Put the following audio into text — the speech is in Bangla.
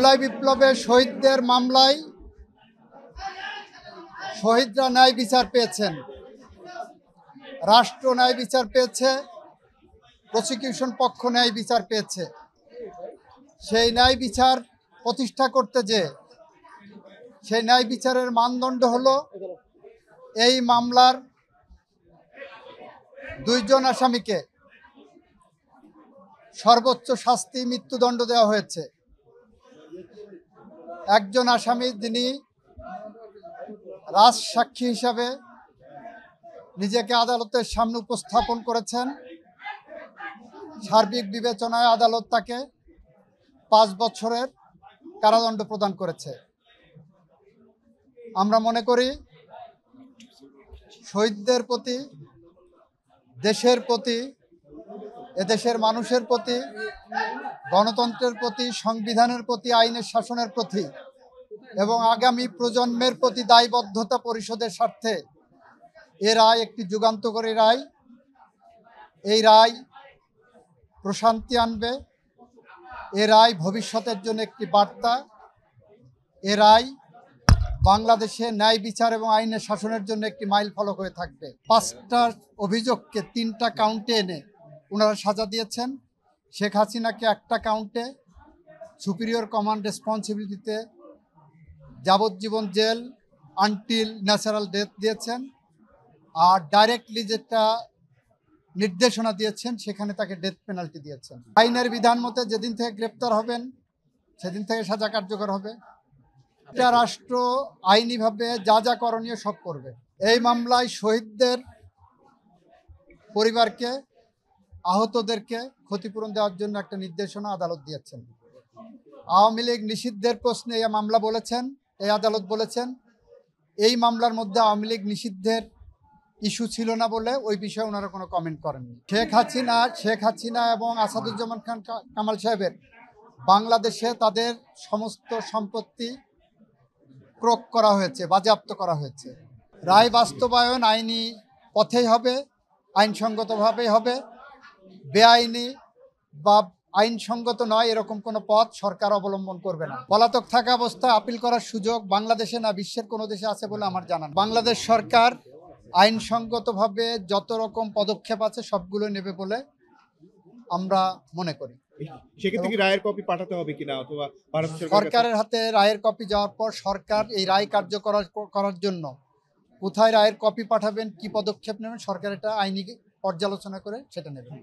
জুলাই বিপ্লবে শহীদদের মামলায় শহীদরা ন্যায় বিচার পেয়েছেন, রাষ্ট্র ন্যায় বিচার পেয়েছে, প্রসিকিউশন পক্ষ ন্যায় বিচার পেয়েছে। সেই ন্যায় বিচার প্রতিষ্ঠা করতে যে সেই ন্যায় বিচারের মানদণ্ড হলো এই মামলার দুইজন আসামিকে সর্বোচ্চ শাস্তি মৃত্যুদণ্ড দেওয়া হয়েছে। একজন আসামি যিনি রাজসাক্ষী হিসাবে নিজেকে আদালতের সামনে উপস্থাপন করেছেন, সার্বিক বিবেচনায় আদালত তাকে 5 বছরের কারাদণ্ড প্রদান করেছে। আমরা মনে করি শহীদদের প্রতি, দেশের প্রতি, এদেশের মানুষের প্রতি, গণতন্ত্রের প্রতি, সংবিধানের প্রতি, আইনের শাসনের প্রতি এবং আগামী প্রজন্মের প্রতি দায়বদ্ধতা পরিশোধের স্বার্থে এ রায় একটি যুগান্তকারী রায়। এই রায় প্রশান্তি আনবে, এ রায় ভবিষ্যতের জন্য একটি বার্তা। এ রায় বাংলাদেশে ন্যায় বিচার এবং আইনের শাসনের জন্য একটি মাইল ফলক হয়ে থাকবে। 5টা অভিযোগকে 3টা কাউন্টে এনে ওনারা সাজা দিয়েছেন। শেখ হাসিনাকে একটা কাউন্টে সুপিরিয়র কমান্ড রেসপন্সিবিলিটিতে যাবজ্জীবন জেল আনটিল ন্যাচারাল ডেথ দিয়েছেন, আর ডাইরেক্টলি যেটা নির্দেশনা দিয়েছেন সেখানে তাকে ডেথ পেনাল্টি দিয়েছেন। আইনের বিধান মতে যেদিন থেকে গ্রেপ্তার হবেন সেদিন থেকে সাজা কার্যকর হবে। এটা রাষ্ট্র আইনিভাবে যা যা করণীয় সব করবে। এই মামলায় শহীদদের পরিবারকে, আহতদেরকে ক্ষতিপূরণ দেওয়ার জন্য একটা নির্দেশনা আদালত দিয়েছেন। আওয়ামী লীগ নিষিদ্ধের প্রশ্নে এই মামলা বলেছেন, এই আদালত বলেছেন এই মামলার মধ্যে আওয়ামী লীগ নিষিদ্ধের ইস্যু ছিল না বলে ওই বিষয়ে ওনারা কোনো কমেন্ট করেননি। শেখ হাসিনা এবং আসাদুজ্জামান খান কামাল সাহেবের বাংলাদেশে তাদের সমস্ত সম্পত্তি ক্রোক করা হয়েছে, বাজেয়াপ্ত করা হয়েছে। রায় বাস্তবায়ন আইনি পথেই হবে, আইনসঙ্গতভাবেই হবে। বেআইনি বা আইনসঙ্গত নয় এরকম কোনো পথ সরকার অবলম্বন করবে না। পলাতক থাকা অবস্থায় আপিল করার সুযোগ বাংলাদেশে না বিশ্বের কোনো দেশে আছে বলে আমার জানা নেই। বাংলাদেশ সরকার আইনসঙ্গতভাবে যত রকম পদক্ষেপ আছে সবগুলো নেবে বলে আমরা মনে করি। সেক্ষেত্রে কি রায়ের কপি পাঠাতে হবে কিনা, অথবা সরকারের হাতে রায়ের কপি যাওয়ার পর সরকার এই রায় কার্যকর করার জন্য কোথায় রায়ের কপি পাঠাবেন, কি পদক্ষেপ নেবেন, সরকার এটা আইনি পর্যালোচনা করে সেটা নেবেন।